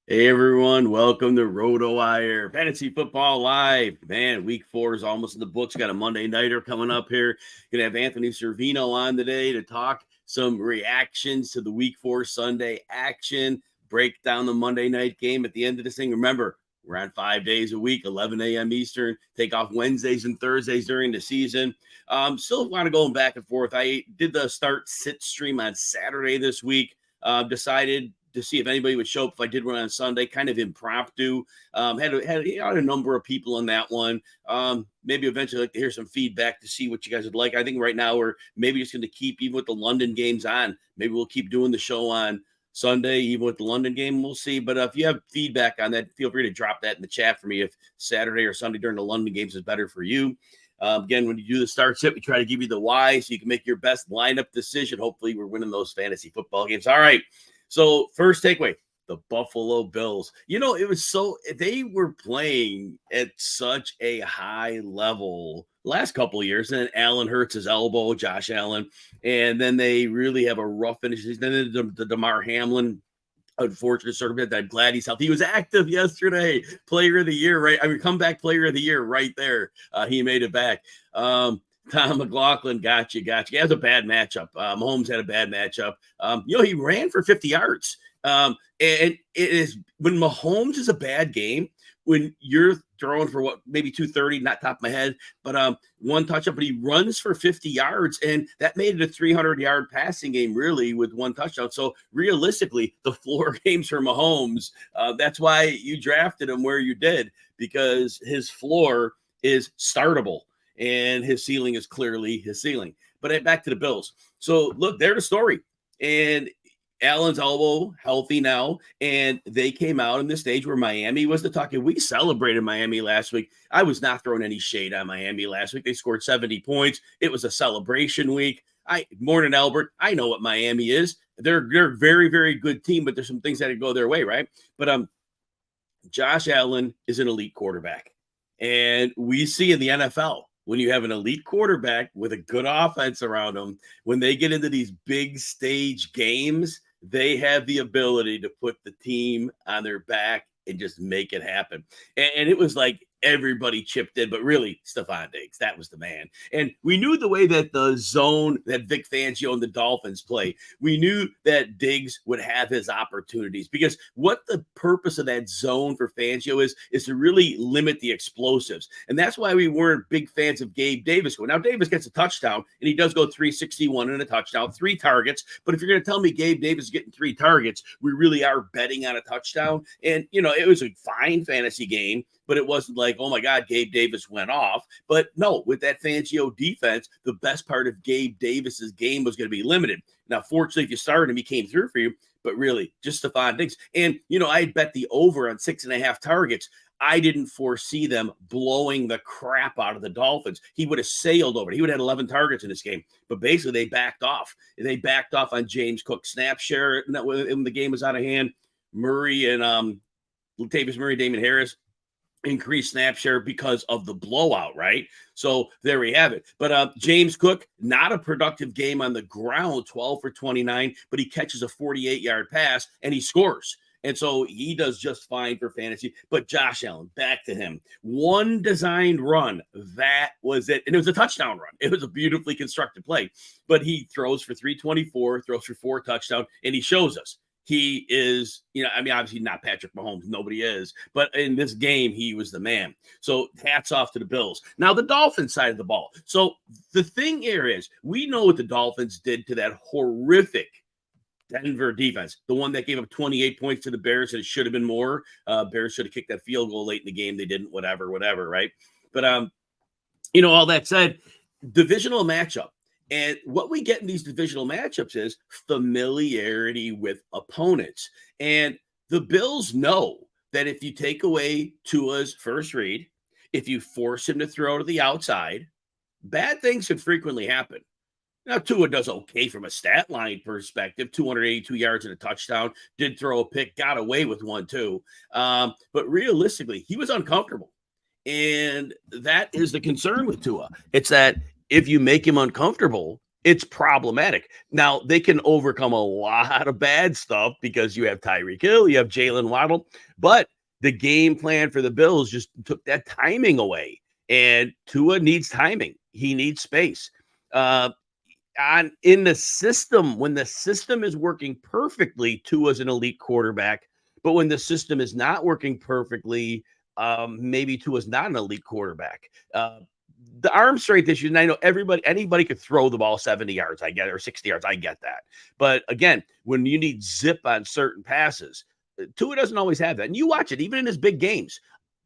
Hey everyone, welcome to RotoWire Fantasy Football Live. Man, week 4 is almost in the books. Got a Monday nighter coming up here. Gonna have Anthony Servino on today to talk some reactions to the week 4 Sunday action, break down the Monday night game at the end of this thing. Remember, we're on 5 days a week, 11 a.m. Eastern, take off Wednesdays and Thursdays during the season. Still want to go back and forth. I did the start sit stream on Saturday this week. Decided to see if anybody would show up if I did one on Sunday, kind of impromptu. Had a number of people on that one. Maybe eventually like to hear some feedback to see what you guys would like. I think right now we're maybe just going to keep, even with the London games on, maybe we'll keep doing the show on Sunday, even with the London game. We'll see. But if you have feedback on that, feel free to drop that in the chat for me if Saturday or Sunday during the London games is better for you. Again, when you do the start sit, we try to give you the why so you can make your best lineup decision. Hopefully, we're winning those fantasy football games. All right. So first takeaway, the Buffalo Bills. They were playing at such a high level last couple of years. And then Allen hurts his elbow, Josh Allen. And then they really have a rough finish. Then the Damar Hamlin, unfortunate circumstance. I'm glad he's healthy. He was active yesterday. Player of the year, right? Comeback player of the year right there. He made it back. Tom McLaughlin, gotcha. He has a bad matchup. Mahomes had a bad matchup. He ran for 50 yards. And it is when Mahomes is a bad game, when you're throwing for maybe 230, not top of my head, but one touchdown, but he runs for 50 yards, and that made it a 300-yard passing game, really, with one touchdown. So realistically, the floor games for Mahomes, that's why you drafted him where you did, because his floor is startable. And his ceiling is clearly his ceiling. But back to the Bills. So, look, they're the story. And Allen's elbow healthy now. And they came out in the stage where Miami was the talking. We celebrated Miami last week. I was not throwing any shade on Miami last week. They scored 70 points. It was a celebration week. Morning, Albert. I know what Miami is. They're a very, very good team, but there's some things that go their way, right? But Josh Allen is an elite quarterback. And we see in the NFL, when you have an elite quarterback with a good offense around them, when they get into these big stage games, they have the ability to put the team on their back and just make it happen. And it was like everybody chipped in, but really Stephon Diggs, that was the man. And we knew the way that the zone that Vic Fangio and the Dolphins play, we knew that Diggs would have his opportunities, because what the purpose of that zone for Fangio is to really limit the explosives. And that's why we weren't big fans of Gabe Davis. Now Davis gets a touchdown, and he does go 361 and a touchdown, 3 targets. But if you're going to tell me Gabe Davis is getting 3 targets, we really are betting on a touchdown. And, it was a fine fantasy game, but it wasn't like, oh my God, Gabe Davis went off. But no, with that Fangio defense, the best part of Gabe Davis's game was going to be limited. Now, fortunately, if you started him, he came through for you, but really just Stephon Diggs. And, I had bet the over on 6.5 targets. I didn't foresee them blowing the crap out of the Dolphins. He would have sailed over. He would have had 11 targets in this game. But basically, they backed off. They backed off on James Cook's snap share when the game was out of hand. Murray and Latavius Murray, Damon Harris increased snap share because of the blowout, right? So there we have it. But James Cook, not a productive game on the ground, 12 for 29, but he catches a 48-yard pass and he scores. And so he does just fine for fantasy. But Josh Allen, back to him. One designed run, that was it. And it was a touchdown run. It was a beautifully constructed play. But he throws for 324, throws for 4 touchdowns, and he shows us. He is, obviously not Patrick Mahomes. Nobody is. But in this game, he was the man. So hats off to the Bills. Now, the Dolphins side of the ball. So the thing here is, we know what the Dolphins did to that horrific Denver defense, the one that gave up 28 points to the Bears, and it should have been more. Bears should have kicked that field goal late in the game. They didn't, whatever, right? But, all that said, divisional matchup. And what we get in these divisional matchups is familiarity with opponents. And the Bills know that if you take away Tua's first read, if you force him to throw to the outside, bad things can frequently happen. Now, Tua does okay from a stat line perspective, 282 yards and a touchdown, did throw a pick, got away with one too. But realistically, he was uncomfortable. And that is the concern with Tua. It's that if you make him uncomfortable, it's problematic. Now, they can overcome a lot of bad stuff because you have Tyreek Hill, you have Jalen Waddle, but the game plan for the Bills just took that timing away. And Tua needs timing. He needs space. In the system, when the system is working perfectly, Tua's an elite quarterback. But when the system is not working perfectly, maybe Tua's not an elite quarterback. The arm strength issue, and I know anybody could throw the ball 70 yards, I get it, or 60 yards, I get that. But again, when you need zip on certain passes, Tua doesn't always have that. And you watch it, even in his big games,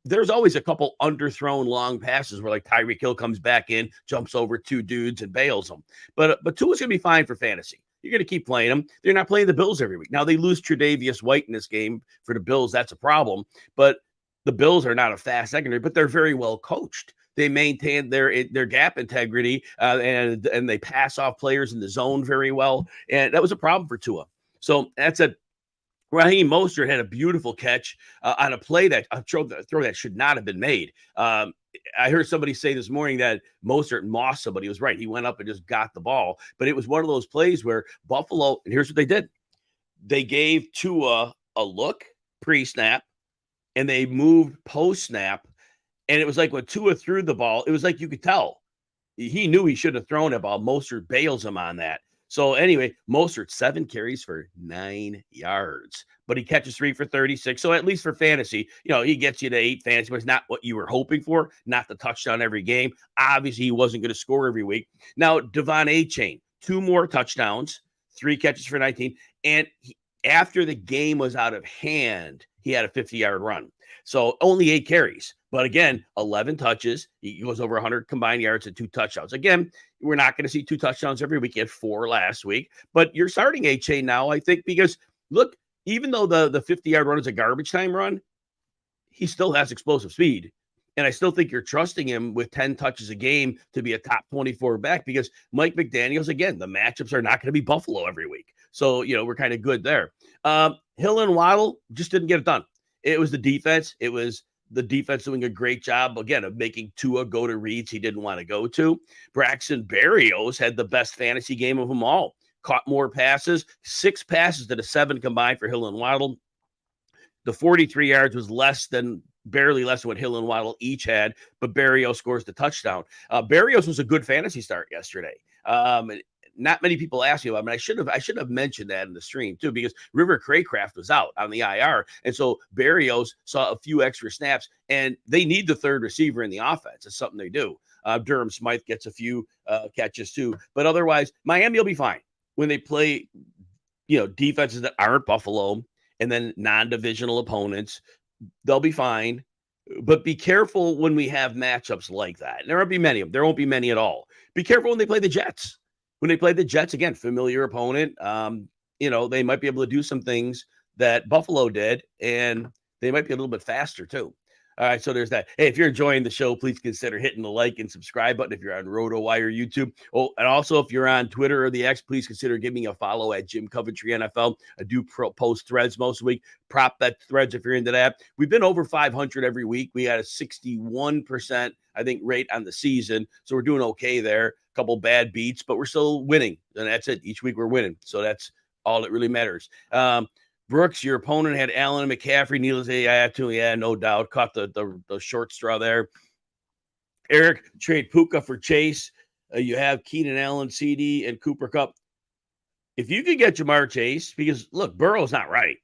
there's always a couple underthrown long passes where like Tyreek Hill comes back in, jumps over two dudes and bails them. But Tua's going to be fine for fantasy. You're going to keep playing them. They're not playing the Bills every week. Now they lose Tre'Davious White in this game for the Bills. That's a problem. But the Bills are not a fast secondary, but they're very well coached. They maintain their gap integrity and they pass off players in the zone very well. And that was a problem for Tua. So that's Raheem Mostert had a beautiful catch on a play that a throw that should not have been made. I heard somebody say this morning that Mostert mossed somebody. He was right. He went up and just got the ball. But it was one of those plays where Buffalo, and here's what they did. They gave Tua a look pre-snap, and they moved post-snap. And it was like when Tua threw the ball, it was like you could tell. He knew he shouldn't have thrown it ball. Mostert bails him on that. So anyway, Mostert 7 carries for 9 yards, but he catches 3 for 36. So at least for fantasy, he gets you to 8 fantasy, but it's not what you were hoping for, not the touchdown every game. Obviously, he wasn't going to score every week. Now, Devon Achane, 2 more touchdowns, 3 catches for 19. And after the game was out of hand, he had a 50-yard run. So only 8 carries. But again, 11 touches. He goes over 100 combined yards and 2 touchdowns. Again, we're not going to see 2 touchdowns every week. He had 4 last week. But you're starting A-Chain now, I think, because, look, even though the 50-yard run is a garbage time run, he still has explosive speed. And I still think you're trusting him with 10 touches a game to be a top 24 back because Mike McDaniels, again, the matchups are not going to be Buffalo every week. So, we're kind of good there. Hill and Waddle just didn't get it done. It was the defense. It was the defense doing a great job, again, of making Tua go to reads he didn't want to go to. Braxton Berrios had the best fantasy game of them all. Caught more passes, 6 passes to the 7 combined for Hill and Waddle. The 43 yards was barely less than what Hill and Waddle each had, but Berrios scores the touchdown. Berrios was a good fantasy start yesterday. Not many people ask me about him. I should have mentioned that in the stream too, because River Craycraft was out on the IR. And so Berrios saw a few extra snaps, and they need the third receiver in the offense. It's something they do. Durham Smythe gets a few catches too. But otherwise, Miami will be fine when they play, defenses that aren't Buffalo and then non-divisional opponents. They'll be fine. But be careful when we have matchups like that. And there won't be many of them. There won't be many at all. Be careful when they play the Jets. When they play the Jets, again, familiar opponent, they might be able to do some things that Buffalo did, and they might be a little bit faster too. All right, so there's that. Hey, if you're enjoying the show, please consider hitting the like and subscribe button if you're on RotoWire YouTube. Oh, and also if you're on Twitter or the X, please consider giving me a follow at Jim Coventry NFL. I do post threads most week. Prop bet threads if you're into that. We've been over 500 every week. We had a 61%, I think, rate on the season, so we're doing okay there. A couple bad beats, but we're still winning, and that's it. Each week we're winning, so that's all that really matters. Brooks, your opponent had Allen and McCaffrey. Needless to say, I have to, no doubt. Caught the short straw there. Eric, trade Puka for Chase. You have Keenan Allen, CD, and Cooper Kupp. If you could get Jamar Chase, because, look, Burrow's not right,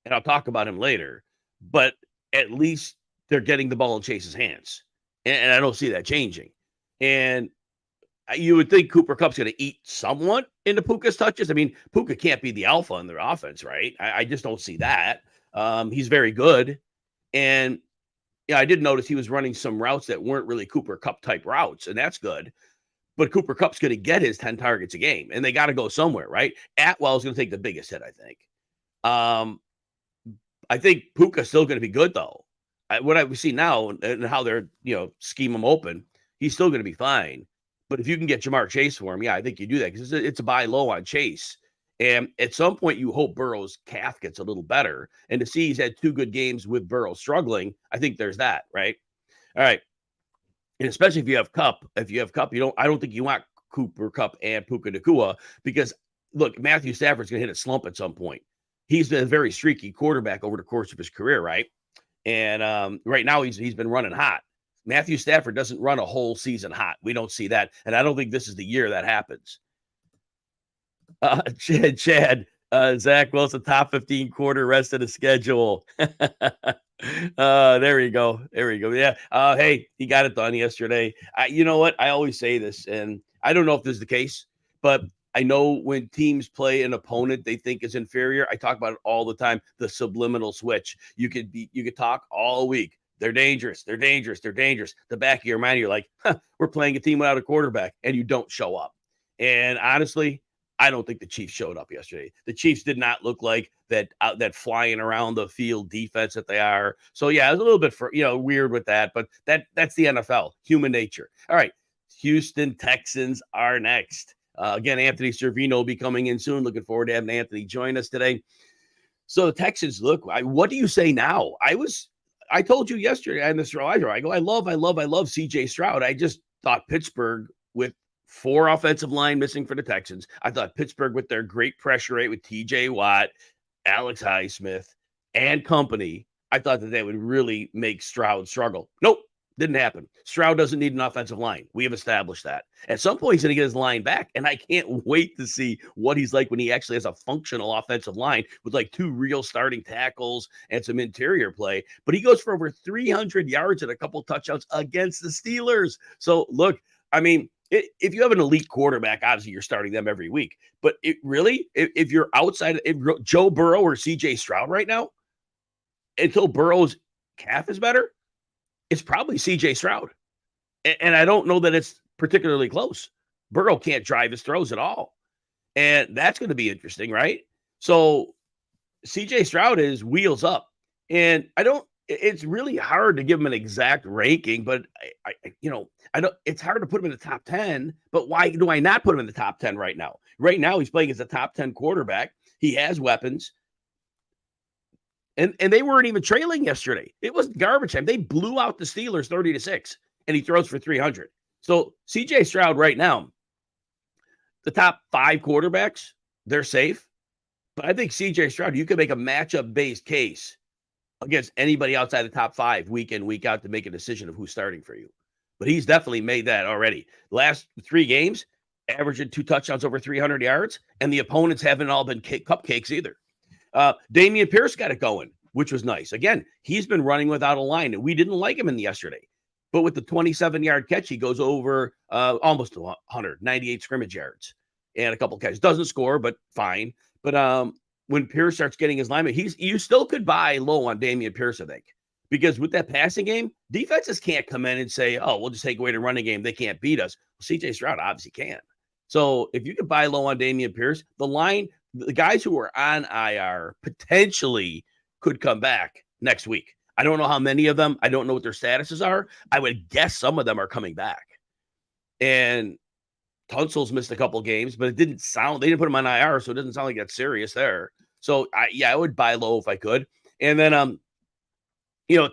and I'll talk about him later, but at least they're getting the ball in Chase's hands, and I don't see that changing. And you would think Cooper Kupp's going to eat somewhat into Puka's touches. I mean, Puka can't be the alpha in their offense, right? I just don't see that. He's very good. And I did notice he was running some routes that weren't really Cooper Kupp type routes, and that's good. But Cooper Kupp's going to get his 10 targets a game, and they got to go somewhere, right? Atwell's going to take the biggest hit, I think. I think Puka's still going to be good, though. What I see now and how they're, scheme him open, he's still going to be fine. But if you can get Jamar Chase for him, I think you do that because it's a buy low on Chase. And at some point, you hope Burrow's calf gets a little better. And to see he's had 2 good games with Burrow struggling, I think there's that, right? All right. And especially if you have Kupp, I don't think you want Cooper Kupp and Puka Nacua, because look, Matthew Stafford's going to hit a slump at some point. He's been a very streaky quarterback over the course of his career, right? And right now he's been running hot. Matthew Stafford doesn't run a whole season hot. We don't see that, and I don't think this is the year that happens. Chad, Zach Wilson, top 15 quarter, rest of the schedule. There we go. Yeah. Hey, he got it done yesterday. You know what? I always say this, and I don't know if this is the case, but I know when teams play an opponent they think is inferior, I talk about it all the time, the subliminal switch. You could talk all week. They're dangerous. The back of your mind, you're like, we're playing a team without a quarterback, and you don't show up. And honestly, I don't think the Chiefs showed up yesterday. The Chiefs did not look like that flying around the field defense that they are. So yeah, it was a little bit weird with that, but that's the NFL, human nature. All right, Houston Texans are next. Again, Anthony Servino will be coming in soon. Looking forward to having Anthony join us today. So the Texans, look, what do you say now? I told you yesterday on the Stroud, I go, I love CJ Stroud. I just thought Pittsburgh with 4 offensive line missing for the Texans. I thought Pittsburgh with their great pressure rate with TJ Watt, Alex Highsmith, and company, I thought that they would really make Stroud struggle. Nope, didn't happen. Stroud doesn't need an offensive line. We have established that. At some point, he's going to get his line back, and I can't wait to see what he's like when he actually has a functional offensive line with like 2 real starting tackles and some interior play. But he goes for over 300 yards and a couple touchdowns against the Steelers. So, look, I mean, if you have an elite quarterback, obviously you're starting them every week. But if you're outside of Joe Burrow or CJ Stroud right now, until Burrow's calf is better, it's probably CJ Stroud. And I don't know that it's particularly close. Burrow can't drive his throws at all. And that's going to be interesting, right? So CJ Stroud is wheels up. And it's really hard to give him an exact ranking, but I don't, it's hard to put him in the top 10, but why do I not put him in the top 10 right now? Right now, he's playing as a top 10 quarterback. He has weapons. And they weren't even trailing yesterday. It was garbage time. They blew out the Steelers 30-6, and he throws for 300. So CJ Stroud right now, the top 5 quarterbacks, they're safe. But I think CJ Stroud, you could make a matchup-based case against anybody outside the top 5 week in, week out to make a decision of who's starting for you. But he's definitely made that already. Last 3 games, averaging 2 touchdowns over 300 yards, and the opponents haven't all been cupcakes either. Dameon Pierce got it going, which was nice. Again, he's been running without a line, and we didn't like him in yesterday. But with the 27-yard catch, he goes over almost 198 scrimmage yards and a couple catches. Doesn't score, but fine. But when Pierce starts getting his lineman, you still could buy low on Dameon Pierce, I think. Because with that passing game, defenses can't come in and say, oh, we'll just take away the running game. They can't beat us. Well, CJ Stroud obviously can. So if you could buy low on Dameon Pierce, the guys who are on IR potentially could come back next week. I don't know how many of them. I don't know what their statuses are. I would guess some of them are coming back. And Tunsil's missed a couple games, but they didn't put him on IR, so it doesn't sound like that's serious there. So I would buy low if I could. And then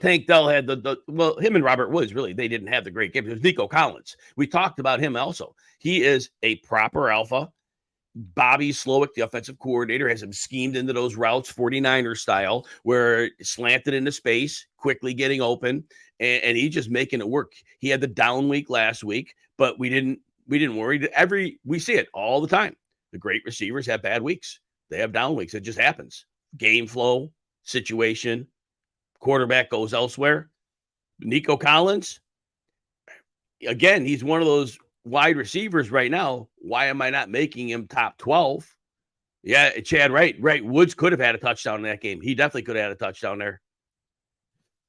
Tank Dell had him and Robert Woods, really, they didn't have the great game. It was Nico Collins. We talked about him also. He is a proper alpha. Bobby Slowick, the offensive coordinator, has him schemed into those routes, 49er style, where slanted into space, quickly getting open, and he's just making it work. He had the down week last week, but we didn't worry. We see it all the time. The great receivers have bad weeks. They have down weeks. It just happens. Game flow, situation, quarterback goes elsewhere. Nico Collins, again, he's one of those wide receivers right now. Why am I not making him top 12? Yeah, Chad, right. Woods could have had a touchdown in that game. He definitely could have had a touchdown there.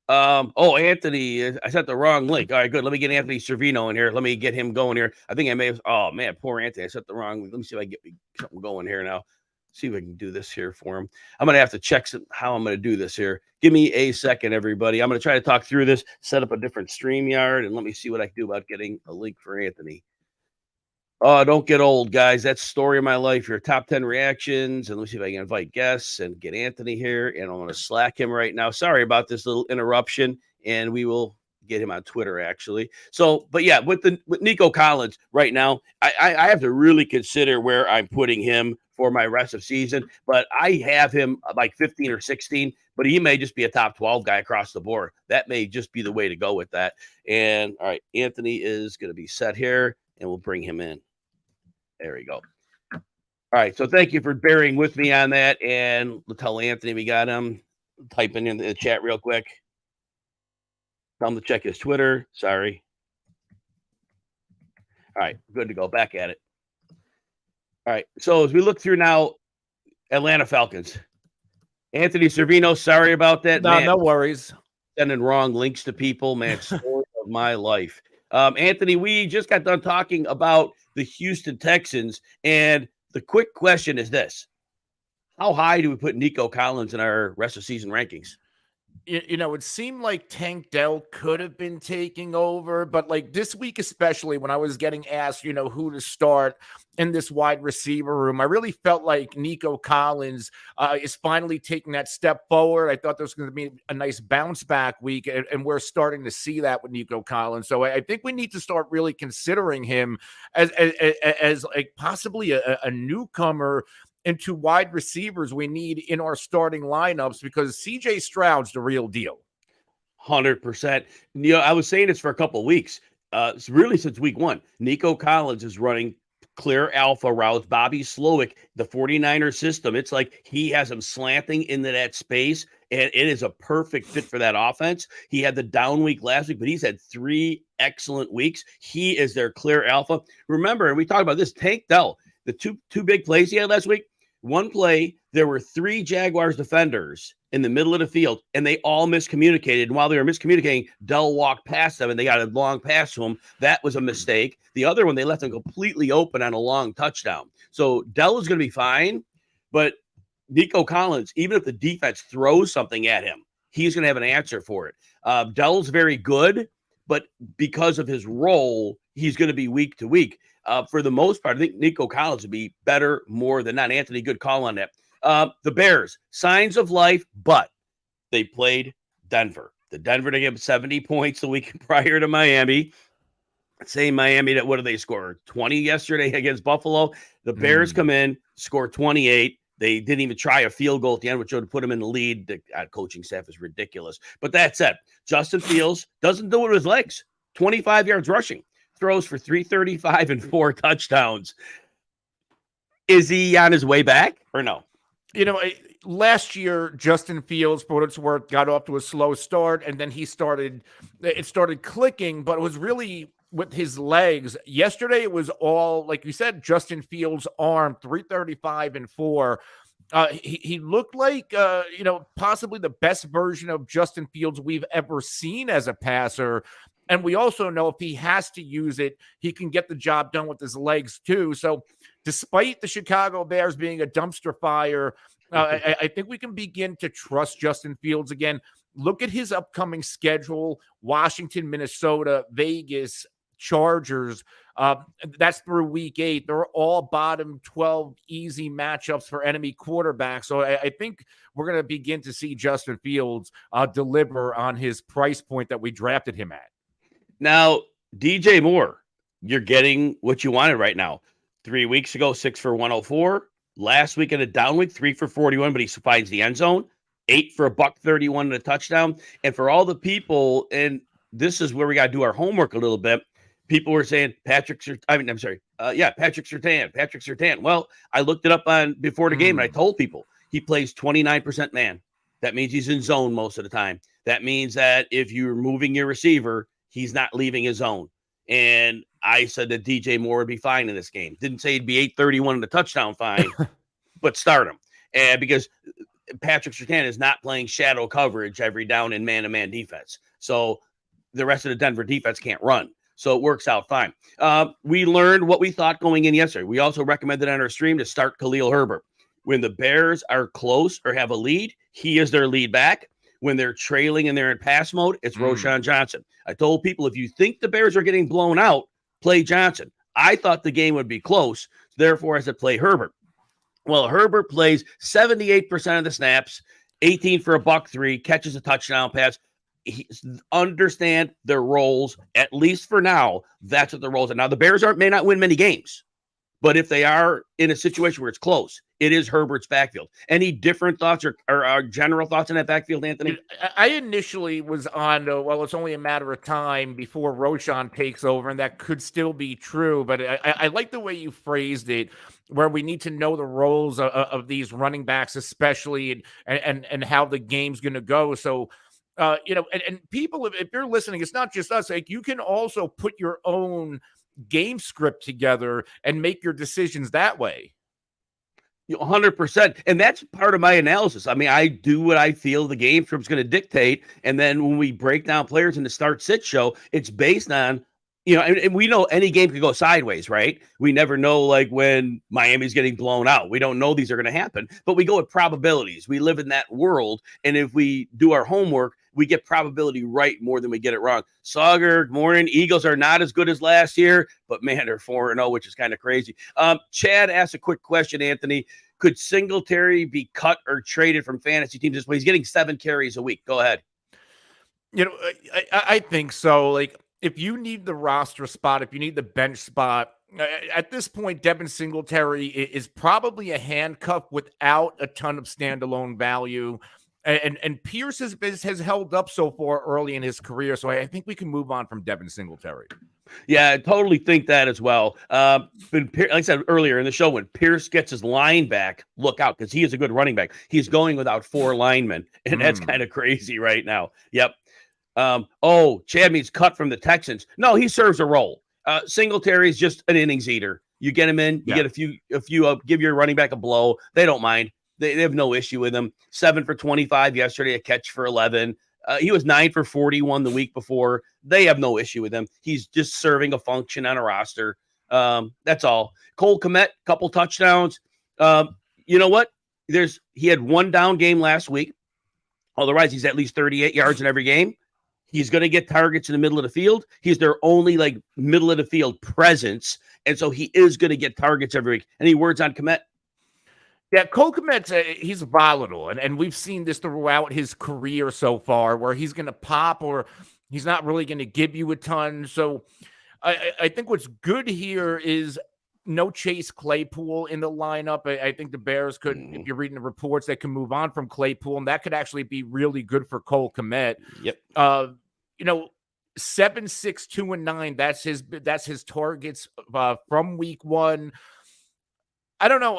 Anthony, I sent the wrong link. All right, good. Let me get Anthony Servino in here. Let me get him going here. I think I may have, oh man, poor Anthony. I sent the wrong link. Let me see if I can get something going here now. See if I can do this here for him. I'm going to have to check how I'm going to do this here. Give me a second, everybody. I'm going to try to talk through this, set up a different StreamYard, and let me see what I can do about getting a link for Anthony. Oh, don't get old, guys. That's the story of my life. Your top 10 reactions. And let me see if I can invite guests and get Anthony here. And I'm going to Slack him right now. Sorry about this little interruption. And we will get him on Twitter, actually. So, but yeah, with Nico Collins right now, I have to really consider where I'm putting him for my rest of season. But I have him like 15 or 16, but he may just be a top 12 guy across the board. That may just be the way to go with that. And all right, Anthony is going to be set here, and we'll bring him in. There we go. All right, so thank you for bearing with me on that. And we'll tell Anthony we got him. Typing in the chat real quick. Tell him to check his Twitter. Sorry. All right, good to go. Back at it. All right, so as we look through now, Atlanta Falcons. Anthony Servino, sorry about that. No, man, no worries. Sending wrong links to people, man. Story of my life. Anthony, we just got done talking about the Houston Texans, and the quick question is this. How high do we put Nico Collins in our rest of season rankings? You know, it seemed like Tank Dell could have been taking over, but like this week, especially when I was getting asked, you know, who to start in this wide receiver room, I really felt like Nico Collins is finally taking that step forward. I thought there was going to be a nice bounce back week, and we're starting to see that with Nico Collins. So I think we need to start really considering him as like possibly a newcomer into wide receivers we need in our starting lineups, because CJ Stroud's the real deal. 100%. You know, I was saying this for a couple of weeks. It's really since week one. Nico Collins is running clear alpha routes. Bobby Slowick, the 49er system. It's like he has him slanting into that space, and it is a perfect fit for that offense. He had the down week last week, but he's had 3 excellent weeks. He is their clear alpha. Remember, and we talked about this, Tank Dell, the two big plays he had last week. One play, there were 3 Jaguars defenders in the middle of the field, and they all miscommunicated. And while they were miscommunicating, Dell walked past them, and they got a long pass to him. That was a mistake. The other one, they left him completely open on a long touchdown. So Dell is going to be fine, but Nico Collins, even if the defense throws something at him, he's going to have an answer for it. Dell's very good, but because of his role, he's going to be week to week. For the most part, I think Nico Collins would be better more than not. Anthony, good call on that. The Bears, signs of life, but they played Denver. The Denver, they gave them 70 points the week prior to Miami. Same Miami, that what did they score? 20 yesterday against Buffalo. The Bears come in, score 28. They didn't even try a field goal at the end, which would have put them in the lead. The coaching staff is ridiculous. But that said, Justin Fields doesn't do it with his legs. 25 yards rushing. Throws for 335 and 4 touchdowns. Is he on his way back or no? You know, last year, Justin Fields, for what it's worth, got off to a slow start, and then it started clicking, but it was really with his legs. Yesterday, it was all, like you said, Justin Fields' arm, 335 and 4. He looked like, you know, possibly the best version of Justin Fields we've ever seen as a passer. And we also know if he has to use it, he can get the job done with his legs too. So despite the Chicago Bears being a dumpster fire, I think we can begin to trust Justin Fields again. Look at his upcoming schedule: Washington, Minnesota, Vegas, Chargers. That's through week 8. They're all bottom 12 easy matchups for enemy quarterbacks. So I think we're going to begin to see Justin Fields deliver on his price point that we drafted him at. Now, DJ Moore, you're getting what you wanted right now. 3 weeks ago, 6 for 104. Last week in a down week, 3 for 41, but he finds the end zone. 8 for $131 and a touchdown. And for all the people, and this is where we got to do our homework a little bit. People were saying Patrick Surtain. Well, I looked it up before the game, and I told people he plays 29% man. That means he's in zone most of the time. That means that if you're moving your receiver, he's not leaving his zone. And I said that DJ Moore would be fine in this game. Didn't say he'd be 831 and a touchdown fine, but start him. And because Patrick Surtain is not playing shadow coverage every down in man-to-man defense. So the rest of the Denver defense can't run. So it works out fine. We learned what we thought going in yesterday. We also recommended on our stream to start Khalil Herbert. When the Bears are close or have a lead, he is their lead back. When they're trailing and they're in pass mode, it's Roschon Johnson. I told people, if you think the Bears are getting blown out, play Johnson. I thought the game would be close. Therefore, I said play Herbert. Well, Herbert plays 78% of the snaps, 18 for $103, catches a touchdown pass. understand their roles, at least for now. That's what the roles are. Now, the Bears may not win many games, but if they are in a situation where it's close, it is Herbert's backfield. Any different thoughts or general thoughts on that backfield, Anthony? I initially was on, well, it's only a matter of time before Roshan takes over, and that could still be true. But I like the way you phrased it, where we need to know the roles of these running backs, especially, and how the game's going to go. So, and people, if you're listening, it's not just us. Like, you can also put your own game script together and make your decisions that way. 100%. And that's part of my analysis. I mean, I do what I feel the game script's going to dictate. And then when we break down players in the start sit show, it's based on, and we know any game could go sideways, right? We never know, like when Miami's getting blown out. We don't know these are going to happen, but we go with probabilities. We live in that world. And if we do our homework, we get probability right more than we get it wrong. Sauger, good morning. Eagles are not as good as last year, but man, they're 4-0, which is kind of crazy. Chad asked a quick question, Anthony. Could Singletary be cut or traded from fantasy teams this way? He's getting 7 carries a week. Go ahead. I think so. Like, if you need the roster spot, if you need the bench spot, at this point, Devin Singletary is probably a handcuff without a ton of standalone value. And Pierce has held up so far early in his career, so I think we can move on from Devin Singletary. Yeah, I totally think that as well. Like I said earlier in the show, when Pierce gets his line back, look out, because he is a good running back. He's going without 4 linemen, and that's kind of crazy right now. Yep. Chad means cut from the Texans. No, he serves a role. Singletary is just an innings eater. You get him in, you get a few, give your running back a blow. They don't mind. They have no issue with him. 7 for 25 yesterday, a catch for 11. He was 9 for 41 the week before. They have no issue with him. He's just serving a function on a roster. That's all. Cole Kmet, couple touchdowns. You know what? He had 1 down game last week. Otherwise, he's at least 38 yards in every game. He's going to get targets in the middle of the field. He's their only middle of the field presence. And so he is going to get targets every week. Any words on Kmet? Yeah, Cole Kmet, he's volatile, and we've seen this throughout his career so far, where he's going to pop or he's not really going to give you a ton. So I think what's good here is no Chase Claypool in the lineup. I think the Bears could, if you're reading the reports, they can move on from Claypool, and that could actually be really good for Cole Kmet. Yep. 7, 6, 2, and 9. That's his targets from week 1. I don't know.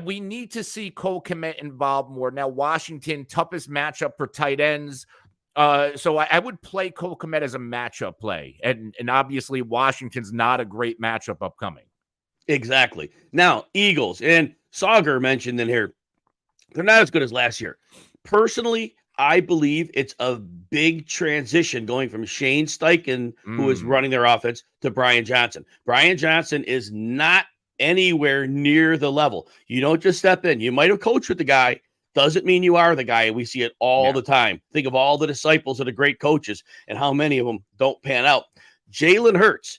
We need to see Cole Kmet involved more. Now, Washington, toughest matchup for tight ends. So I would play Cole Kmet as a matchup play. And obviously, Washington's not a great matchup upcoming. Exactly. Now, Eagles, and Sauger mentioned in here, they're not as good as last year. Personally, I believe it's a big transition going from Shane Steichen, who is running their offense, to Brian Johnson. Brian Johnson is not anywhere near the level. You don't just step in. You might have coached with the guy. Doesn't mean you are the guy. We see it all the time. Think of all the disciples of the great coaches and how many of them don't pan out. Jalen Hurts,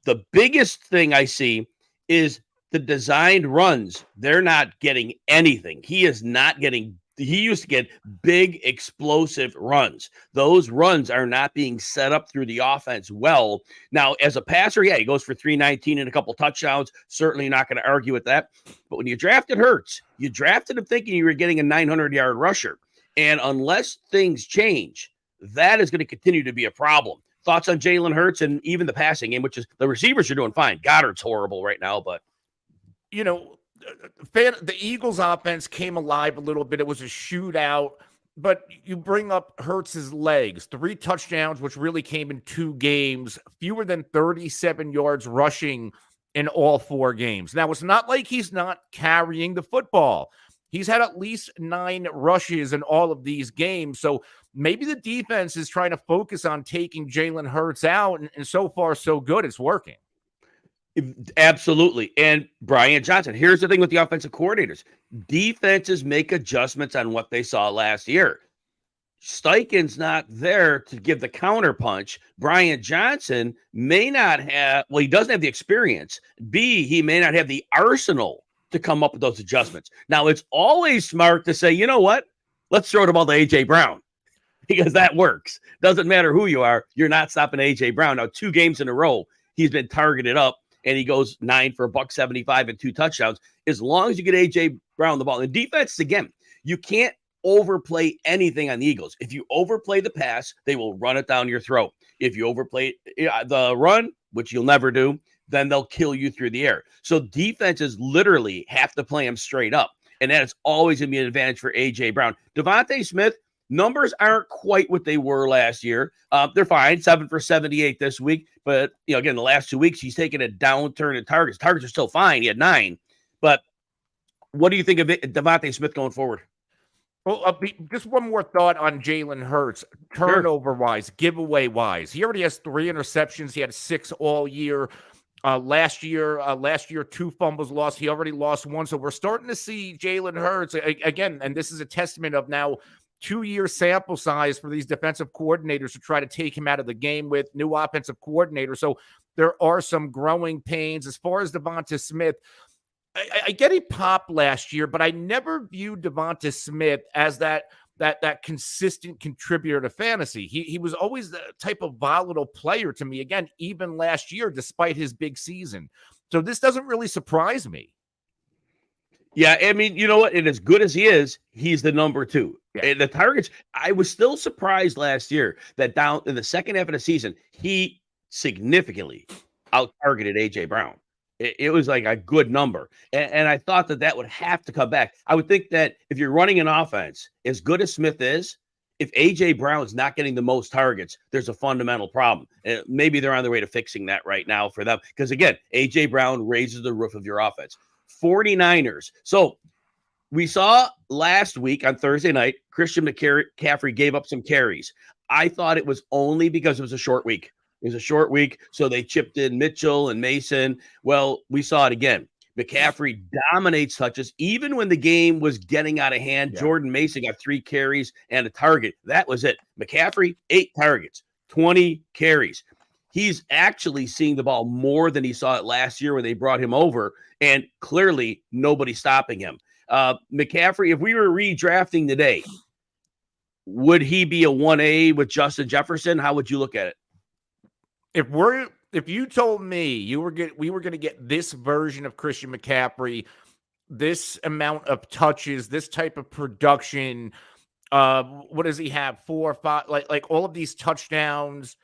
the biggest thing I see is the designed runs. They're not getting anything. He used to get big, explosive runs. Those runs are not being set up through the offense well. Now, as a passer, he goes for 319 and a couple touchdowns. Certainly not going to argue with that. But when you drafted Hurts, you drafted him thinking you were getting a 900-yard rusher. And unless things change, that is going to continue to be a problem. Thoughts on Jalen Hurts and even the passing game, which is the receivers are doing fine. Goddard's horrible right now, but the Eagles offense came alive a little bit. It was a shootout, but you bring up Hurts's legs, 3 touchdowns, which really came in 2 games, fewer than 37 yards rushing in all 4 games. Now, it's not like he's not carrying the football. He's had at least 9 rushes in all of these games. So maybe the defense is trying to focus on taking Jalen Hurts out, and so far, so good. It's working. Absolutely. And Brian Johnson, here's the thing with the offensive coordinators. Defenses make adjustments on what they saw last year. Steichen's not there to give the counterpunch. Brian Johnson may not have, he doesn't have the experience. B, he may not have the arsenal to come up with those adjustments. Now, it's always smart to say, you know what? Let's throw the ball to A.J. Brown. because that works. Doesn't matter who you are. You're not stopping A.J. Brown. Now, 2 games in a row, he's been targeted up, and he goes 9 for $175 and 2 touchdowns. As long as you get A.J. Brown the ball. And defense, again, you can't overplay anything on the Eagles. If you overplay the pass, they will run it down your throat. If you overplay the run, which you'll never do, then they'll kill you through the air. So defenses literally have to play him straight up. And that is always going to be an advantage for A.J. Brown. Devontae Smith, numbers aren't quite what they were last year. They're fine, 7 for 78 this week. But, again, the last 2 weeks, he's taken a downturn in targets. Targets are still fine. He had 9. But what do you think of Devontae Smith going forward? Well, just one more thought on Jalen Hurts, turnover-wise, giveaway-wise. He already has 3 interceptions. He had 6 all year. Last year, 2 fumbles lost. He already lost 1. So we're starting to see Jalen Hurts again, and this is a testament of now 2-year sample size for these defensive coordinators to try to take him out of the game with new offensive coordinator. So there are some growing pains. As far as Devonta Smith, I get he popped last year, but I never viewed Devonta Smith as that consistent contributor to fantasy. He was always the type of volatile player to me, again, even last year, despite his big season. So this doesn't really surprise me. Yeah, I mean, you know what? And as good as he is, he's the number 2. Yeah. And the targets, I was still surprised last year that down in the second half of the season, he significantly out-targeted A.J. Brown. It was like a good number. And I thought that would have to come back. I would think that if you're running an offense, as good as Smith is, if A.J. Brown's not getting the most targets, there's a fundamental problem. Maybe they're on their way to fixing that right now for them. Because, again, A.J. Brown raises the roof of your offense. 49ers. So we saw last week on Thursday night, Christian McCaffrey gave up some carries. I thought it was only because it was a short week. It was a short week, so they chipped in Mitchell and Mason. Well, we saw it again. McCaffrey dominates touches. Even when the game was getting out of hand, Jordan Mason got 3 carries and a target. That was it. McCaffrey, 8 targets, 20 carries. He's actually seeing the ball more than he saw it last year when they brought him over, and clearly nobody's stopping him. McCaffrey, if we were redrafting today, would he be a 1A with Justin Jefferson? How would you look at it? If you told me we were going to get this version of Christian McCaffrey, this amount of touches, this type of production, what does he have? 4 or 5, like all of these touchdowns.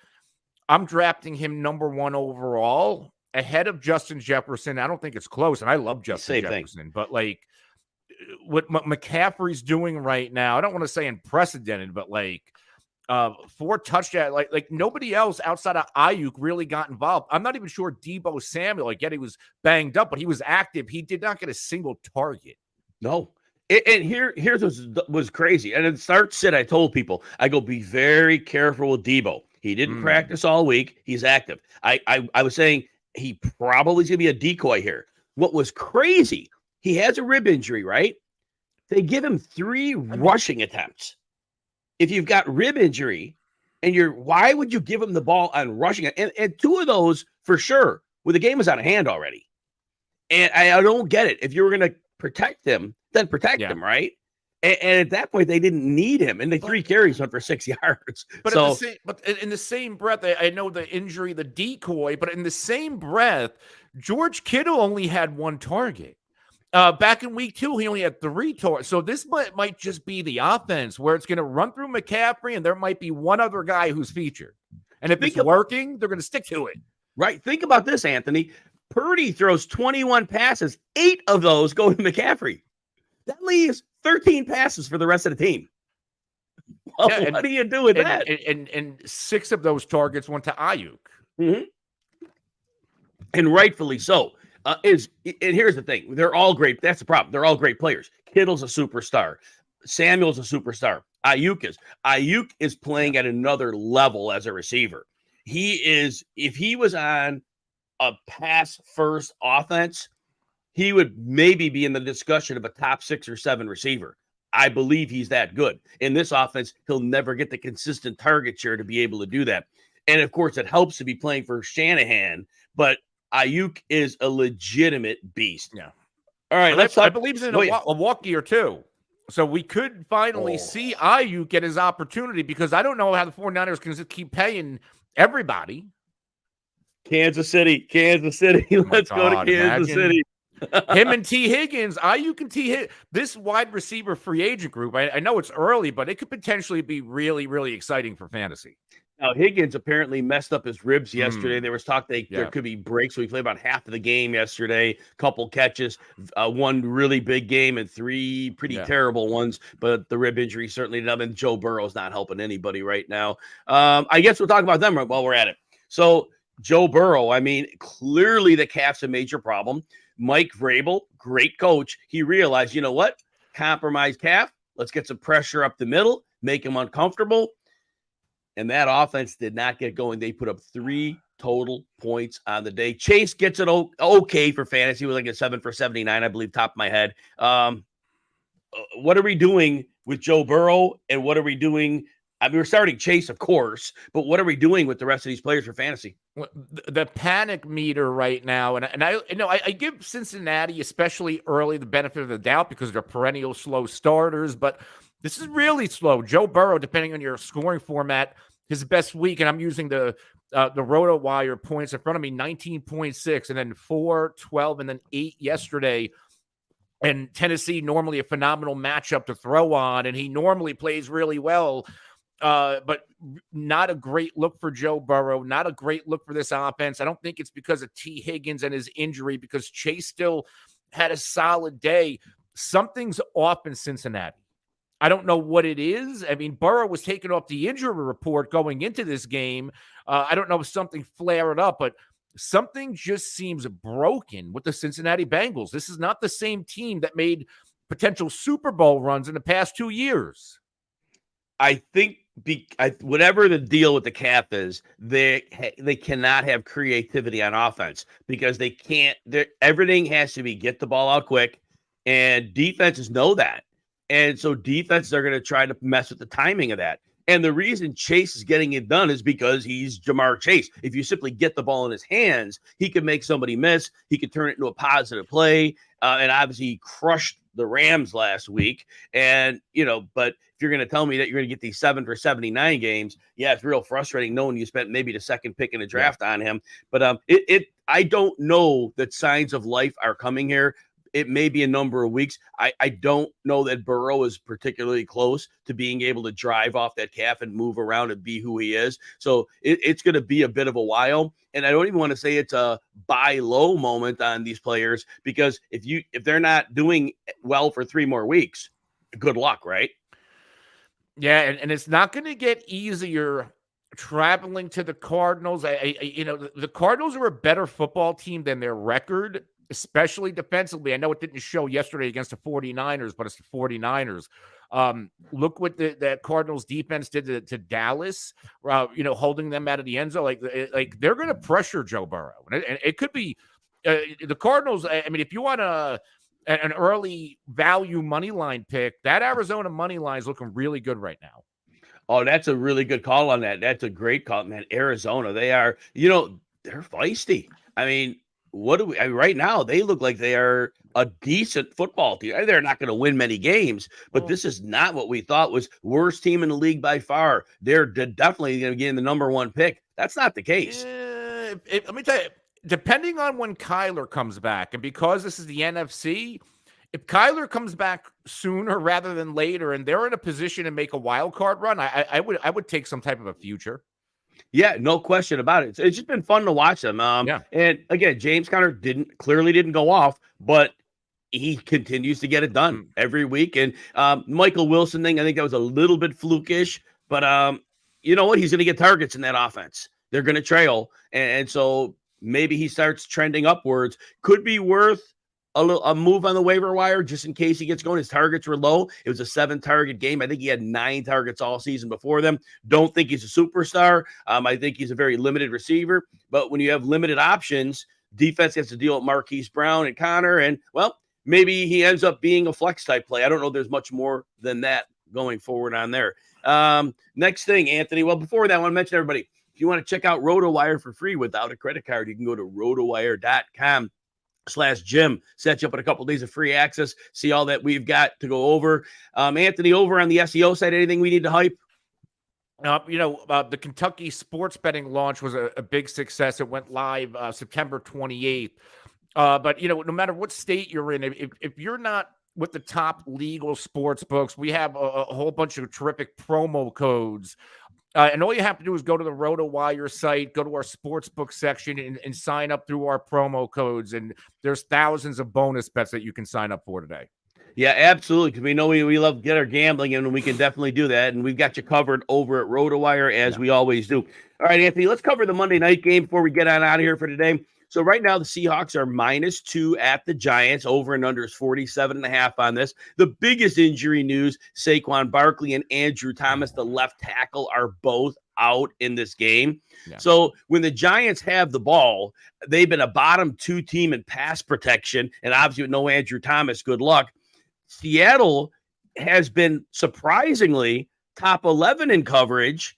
I'm drafting him number 1 overall ahead of Justin Jefferson. I don't think it's close, and I love Justin Jefferson, but like what McCaffrey's doing right now, I don't want to say unprecedented, but like 4 touchdowns, like nobody else outside of Ayuk really got involved. I'm not even sure Deebo Samuel, again, he was banged up, but he was active. He did not get a single target. No. And here's was crazy. And at the start, I told people, I go, be very careful with Deebo. He didn't practice all week. He's active. I was saying he probably is going to be a decoy here. What was crazy, he has a rib injury, right? They give him 3 rushing attempts. If you've got rib injury and why would you give him the ball on rushing? And 2 of those for sure, the game was out of hand already. And I don't get it. If you were going to protect him, then protect him, right? And at that point, they didn't need him. And the 3 carries went for 6 yards. But in the same breath, I know the injury, the decoy, but in the same breath, George Kittle only had 1 target. Back in week 2, he only had 3 targets. So this might just be the offense where it's going to run through McCaffrey, and there might be one other guy who's featured. And if it's working, they're going to stick to it. Right. Think about this, Anthony. Purdy throws 21 passes. 8 of those go to McCaffrey. That leaves 13 passes for the rest of the team. Well, what do you do with that? And 6 of those targets went to Ayuk. Mm-hmm. And rightfully so. And here's the thing. They're all great. That's the problem. They're all great players. Kittle's a superstar. Samuel's a superstar. Ayuk is playing at another level as a receiver. If he was on a pass-first offense, he would maybe be in the discussion of a top 6 or 7 receiver. I believe he's that good. In this offense, he'll never get the consistent target share to be able to do that. And, of course, it helps to be playing for Shanahan, but Ayuk is a legitimate beast. Yeah. All right. I believe he's in a walk year too. So we could finally see Ayuk get his opportunity, because I don't know how the 49ers can just keep paying everybody. Kansas City. Let's go to Kansas City. Him and T. Higgins, Ayuk and T. Higgins, this wide receiver free agent group, I know it's early, but it could potentially be really, really exciting for fantasy. Now, Higgins apparently messed up his ribs yesterday. There was talk there could be breaks. So he played about half of the game yesterday, couple catches, one really big game and three pretty terrible ones. But the rib injury certainly did not. And Joe Burrow's not helping anybody right now. I guess we'll talk about them while we're at it. So Joe Burrow, I mean, clearly the calf's a major problem. Mike Vrabel, great coach. He realized, you know what? Compromise calf. Let's get some pressure up the middle, make him uncomfortable. And that offense did not get going. They put up 3 total points on the day. Chase gets it okay for fantasy with like a 7 for 79, I believe, top of my head. What are we doing with Joe Burrow? And what are we doing? I mean, we're starting Chase, of course, but what are we doing with the rest of these players for fantasy? The panic meter right now, and I give Cincinnati, especially early, the benefit of the doubt because they're perennial slow starters, but this is really slow. Joe Burrow, depending on your scoring format, his best week, and I'm using the RotoWire points in front of me, 19.6, and then 4, 12, and then 8 yesterday. And Tennessee, normally a phenomenal matchup to throw on, and he normally plays really well. But not a great look for Joe Burrow, not a great look for this offense. I don't think it's because of T. Higgins and his injury, because Chase still had a solid day. Something's off in Cincinnati. I don't know what it is. I mean, Burrow was taken off the injury report going into this game. I don't know if something flared up, but something just seems broken with the Cincinnati Bengals. This is not the same team that made potential Super Bowl runs in the past 2 years. I think whatever the deal with the calf is, they cannot have creativity on offense because they can't. Everything has to be get the ball out quick, and defenses know that. And so defenses are going to try to mess with the timing of that. And the reason Chase is getting it done is because he's Jamar Chase. If you simply get the ball in his hands, he could make somebody miss. He could turn it into a positive play. And obviously he crushed the Rams last week. And, but if you're going to tell me that you're going to get these 7 for 79 games, yeah, it's real frustrating knowing you spent maybe the second pick in the draft on him. But I don't know that signs of life are coming here. It may be a number of weeks. I don't know that Burrow is particularly close to being able to drive off that calf and move around and be who he is. So it's going to be a bit of a while. And I don't even want to say it's a buy low moment on these players, because if they're not doing well for 3 more weeks, good luck, right? Yeah, and it's not going to get easier traveling to the Cardinals. The Cardinals are a better football team than their record, especially defensively. I know it didn't show yesterday against the 49ers, but it's the 49ers. Look what the Cardinals defense did to Dallas, holding them out of the end zone. Like they're going to pressure Joe Burrow. And it could be the Cardinals. I mean, if you want an early value money line pick, that Arizona money line is looking really good right now. Oh, that's a really good call on that. That's a great call, man. Arizona, they are, they're feisty. I mean, right now, they look like they are a decent football team. They're not going to win many games, but this is not what we thought was worst team in the league by far. They're definitely going to get in the number 1 pick. That's not the case. Let me tell you, depending on when Kyler comes back, and because this is the NFC, if Kyler comes back sooner rather than later, and they're in a position to make a wild card run, I would take some type of a future. Yeah, no question about it. It's just been fun to watch them. And again, James Conner clearly didn't go off, but he continues to get it done every week. And Michael Wilson thing, I think that was a little bit flukish, but you know what? He's going to get targets in that offense. They're going to trail, and so maybe he starts trending upwards. Could be worth a move on the waiver wire just in case he gets going. His targets were low. It was a 7-target game. I think he had 9 targets all season before them. Don't think he's a superstar. I think he's a very limited receiver. But when you have limited options, defense has to deal with Marquise Brown and Connor. And, well, maybe he ends up being a flex type play. I don't know if there's much more than that going forward on there. Next thing, Anthony. Well, before that, I want to mention everybody, if you want to check out RotoWire for free without a credit card, you can go to rotowire.com. gym set you up with a couple of days of free access. See all that we've got to go over. Anthony, over on the SEO side, anything we need to hype? The Kentucky sports betting launch was a big success. It went live September 28th. But no matter what state you're in, if you're not with the top legal sports books, we have a whole bunch of terrific promo codes. And all you have to do is go to the RotoWire site, go to our sportsbook section, and sign up through our promo codes. And there's thousands of bonus bets that you can sign up for today. Yeah, absolutely. Because we know we love to get our gambling in, and we can definitely do that. And we've got you covered over at RotoWire, as we always do. All right, Anthony, let's cover the Monday night game before we get on out of here for today. So right now, the Seahawks are -2 at the Giants. Over and under is 47.5 on this. The biggest injury news, Saquon Barkley and Andrew Thomas, the left tackle, are both out in this game. Yeah. So when the Giants have the ball, they've been a bottom 2 team in pass protection. And obviously with no Andrew Thomas, good luck. Seattle has been surprisingly top 11 in coverage.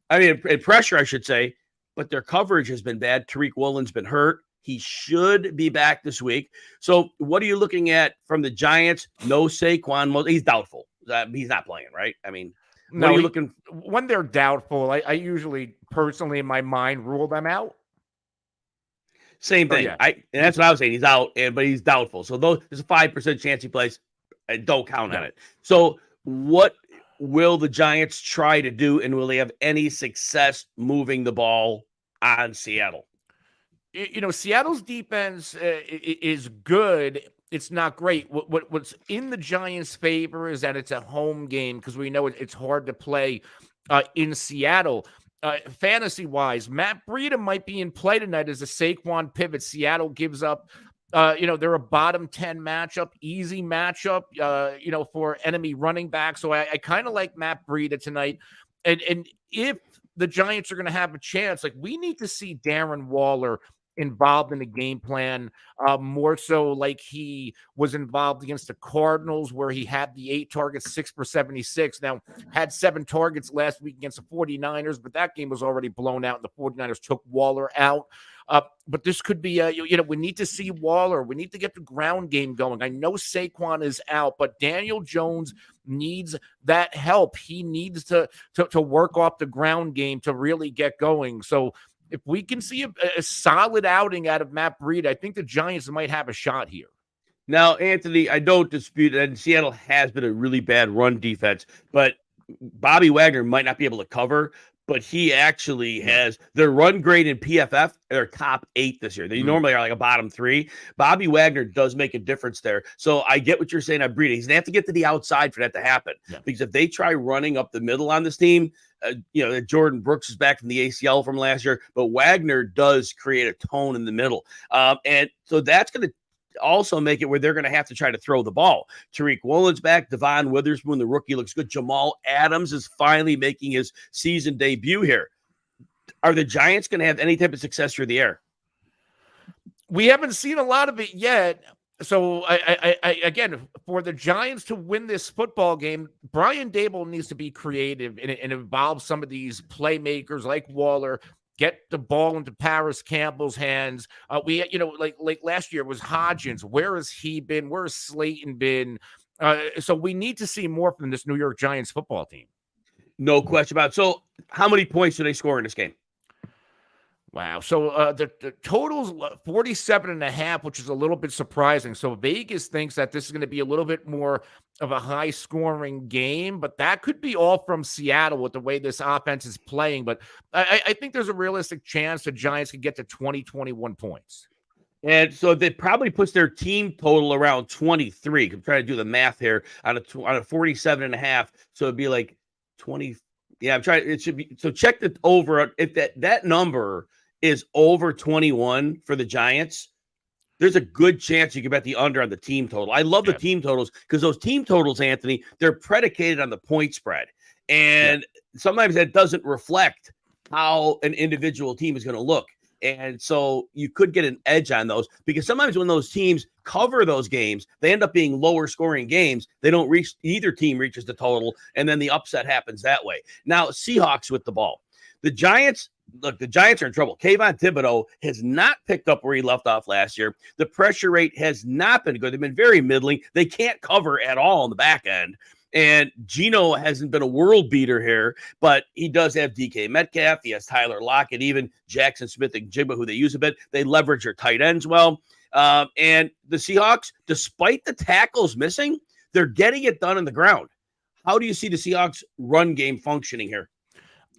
I mean, in pressure, I should say, but their coverage has been bad. Tariq Woolen's been hurt. He should be back this week. So what are you looking at from the Giants? No Saquon. He's doubtful. He's not playing, right? I mean, what are you looking? When they're doubtful, I usually personally in my mind rule them out. Same thing. And that's what I was saying. He's out, but he's doubtful. So there's a 5% chance he plays. Don't count on it. So what will the Giants try to do, and will they have any success moving the ball on Seattle? Seattle's defense is good. It's not great. What's in the Giants' favor is that it's a home game, because we know it's hard to play in Seattle. Fantasy-wise, Matt Breida might be in play tonight as a Saquon pivot. Seattle gives up they're a bottom 10 matchup, easy matchup, for enemy running back. So I kind of like Matt Breida tonight. And if the Giants are going to have a chance, we need to see Darren Waller involved in the game plan, more so like he was involved against the Cardinals, where he had the 8 targets, 6 for 76. Now, had 7 targets last week against the 49ers, but that game was already blown out, and the 49ers took Waller out. But this could be, we need to see Waller. We need to get the ground game going. I know Saquon is out, but Daniel Jones needs that help. He needs to work off the ground game to really get going. So if we can see a solid outing out of Matt Breida, I think the Giants might have a shot here. Now, Anthony, I don't dispute that Seattle has been a really bad run defense, but Bobby Wagner might not be able to cover. But he actually has their run grade in PFF. They're top 8 this year. They normally are like a bottom 3. Bobby Wagner does make a difference there. So I get what you're saying on Breida. He's going to have to get to the outside for that to happen. Yeah. Because if they try running up the middle on this team, Jordan Brooks is back from the ACL from last year, but Wagner does create a tone in the middle. And so that's going to also make it where they're going to have to try to throw the ball. Tariq Woolen's back. Devon Witherspoon, the rookie, looks good. Jamal Adams is finally making his season debut here. Are the Giants going to have any type of success through the air? We haven't seen a lot of it yet. So, I again, for the Giants to win this football game, Brian Daboll needs to be creative and involve some of these playmakers like Waller. Get the ball into Paris Campbell's hands. Like last year was Hodgins. Where has he been? Where has Slayton been? So we need to see more from this New York Giants football team. No question about it. So how many points do they score in this game? Wow. So the total's 47.5, which is a little bit surprising. So Vegas thinks that this is going to be a little bit more of a high scoring game, but that could be all from Seattle with the way this offense is playing. But I think there's a realistic chance the Giants could get to 20, 21 points. And so that probably puts their team total around 23. I'm trying to do the math here on a 47.5. So it'd be like 20. Yeah, I'm trying. It should be. So check the over. If that number is over 21 for the Giants, there's a good chance you can bet the under on the team total. I love the team totals because those team totals, Anthony, they're predicated on the point spread. And sometimes that doesn't reflect how an individual team is going to look. And so you could get an edge on those because sometimes when those teams cover those games, they end up being lower scoring games. They don't reach, either team reaches the total, and then the upset happens that way. Now, Seahawks with the ball. The Giants look, the Giants are in trouble. Kayvon Thibodeau has not picked up where he left off last year. The pressure rate has not been good. They've been very middling. They can't cover at all on the back end. And Geno hasn't been a world beater here, but he does have DK Metcalf. He has Tyler Lockett, even Jackson Smith and Jigba, who they use a bit. They leverage their tight ends well. And the Seahawks, despite the tackles missing, they're getting it done on the ground. How do you see the Seahawks run game functioning here?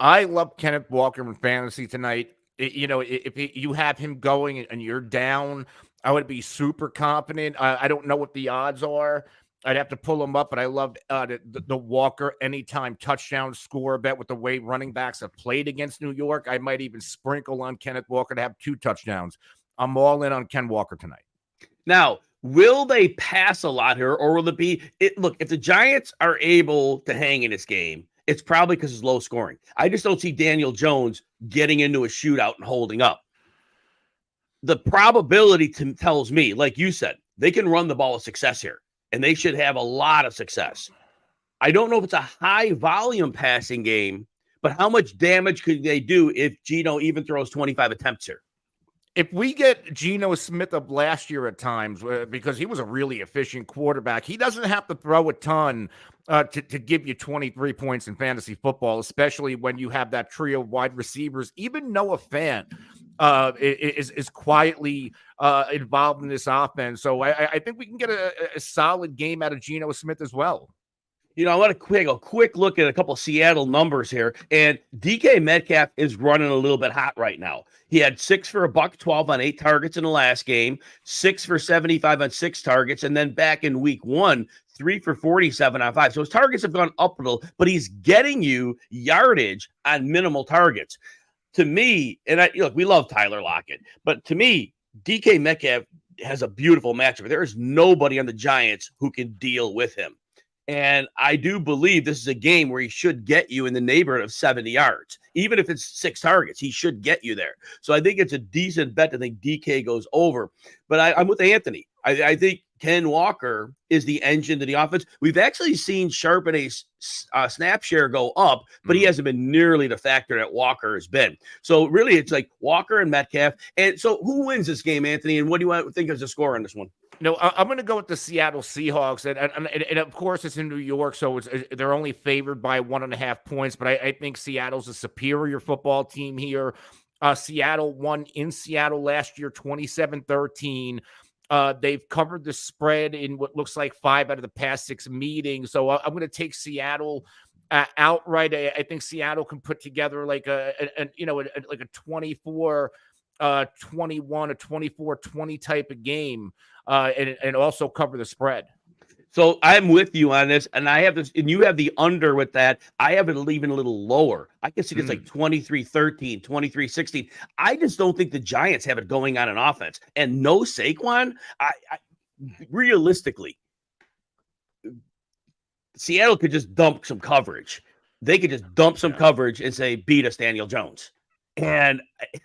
I love Kenneth Walker in fantasy tonight. If you have him going and you're down, I would be super confident. I don't know what the odds are. I'd have to pull him up, but I love the Walker anytime touchdown score bet with the way running backs have played against New York. I might even sprinkle on Kenneth Walker to have 2 touchdowns. I'm all in on Ken Walker tonight. Now, will they pass a lot here, or will it be look, if the Giants are able to hang in this game, it's probably because it's low scoring. I just don't see Daniel Jones getting into a shootout and holding up. The probability tells me, like you said, they can run the ball with success here, and they should have a lot of success. I don't know if it's a high volume passing game, but how much damage could they do if Geno even throws 25 attempts here? If we get Geno Smith up last year at times, because he was a really efficient quarterback, he doesn't have to throw a ton to give you 23 points in fantasy football, especially when you have that trio of wide receivers. Even Noah Fant is quietly involved in this offense. So I think we can get a solid game out of Geno Smith as well. I want to take a quick look at a couple of Seattle numbers here. And DK Metcalf is running a little bit hot right now. He had 6 for $112 on 8 targets in the last game, 6 for 75 on 6 targets, and then back in week 1, 3 for 47 on 5. So his targets have gone up a little, but he's getting you yardage on minimal targets. To me, and look, we love Tyler Lockett, but to me, DK Metcalf has a beautiful matchup. There is nobody on the Giants who can deal with him. And I do believe this is a game where he should get you in the neighborhood of 70 yards. Even if it's 6 targets, he should get you there. So I think it's a decent bet to think DK goes over. But I'm with Anthony. I think Ken Walker is the engine to the offense. We've actually seen Charbonnet's snap share go up, but he hasn't been nearly the factor that Walker has been. So really, it's like Walker and Metcalf. And so who wins this game, Anthony? And what do you want to think as a score on this one? No, I'm going to go with the Seattle Seahawks, and of course it's in New York, so they're only favored by 1.5 points. But I think Seattle's a superior football team here. Seattle won in Seattle last year, 27-13. They've covered the spread in what looks like 5 out of the past 6 meetings. So I'm going to take Seattle outright. I think Seattle can put together like a 24-21, a 24-20 type of game, and also cover the spread. So I'm with you on this, and I have this, and you have the under with that. I have it even a little lower. I can see this like 23-13, 23-16. I just don't think the Giants have it going on in offense. And no Saquon, I realistically, Seattle could just dump some coverage. They could just dump some coverage and say, beat us, Daniel Jones. And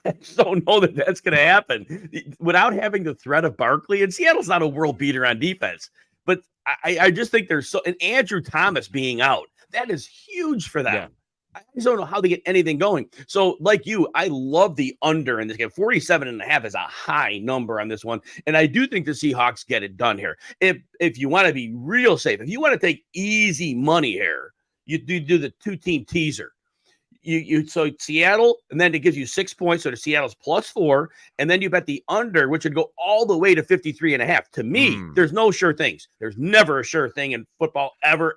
I just don't know that that's going to happen without having the threat of Barkley. And Seattle's not a world beater on defense. But I just think and Andrew Thomas being out, that is huge for them. Yeah. I just don't know how they get anything going. So like you, I love the under in this game. 47.5 is a high number on this one. And I do think the Seahawks get it done here. If you want to be real safe, if you want to take easy money here, you do the 2-team teaser. So Seattle, and then it gives you 6 points. So the Seattle's +4, and then you bet the under, which would go all the way to 53.5. To me, there's no sure things. There's never a sure thing in football ever.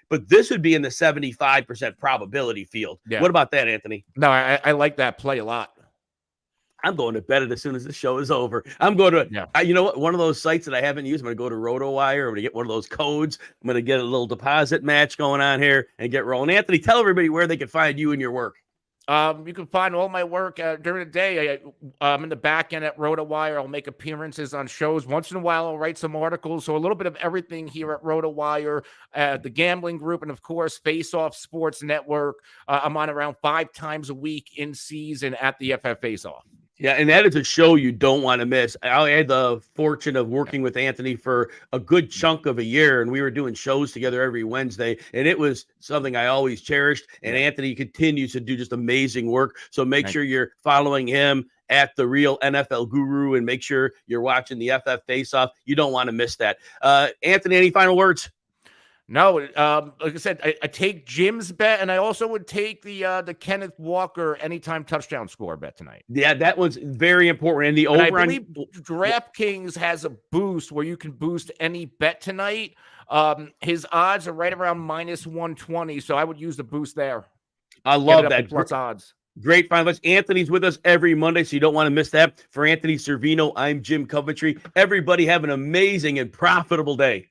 But this would be in the 75% probability field. Yeah. What about that, Anthony? No, I like that play a lot. I'm going to bet it as soon as the show is over. I'm going to, you know what? One of those sites that I haven't used, I'm going to go to RotoWire. I'm going to get one of those codes. I'm going to get a little deposit match going on here and get rolling. Anthony, tell everybody where they can find you and your work. You can find all my work during the day. I'm in the back end at RotoWire. I'll make appearances on shows. Once in a while, I'll write some articles. So a little bit of everything here at RotoWire, the Gambling Group, and of course, Face Off Sports Network. I'm on around 5 times a week in season at the FF Face Off. Yeah, and that is a show you don't want to miss. I had the fortune of working with Anthony for a good chunk of a year, and we were doing shows together every Wednesday, and it was something I always cherished. And Anthony continues to do just amazing work. So make sure you're following him at The Real NFL Guru, and make sure you're watching the FF Face-Off. You don't want to miss that. Anthony, any final words? No, like I said, I take Jim's bet, and I also would take the Kenneth Walker anytime touchdown score bet tonight. Yeah, that one's very important. And the over, I believe DraftKings has a boost where you can boost any bet tonight. His odds are right around -120, so I would use the boost there. I love that. Plus odds. Great finalists. Anthony's with us every Monday, so you don't want to miss that. For Anthony Servino, I'm Jim Coventry. Everybody have an amazing and profitable day.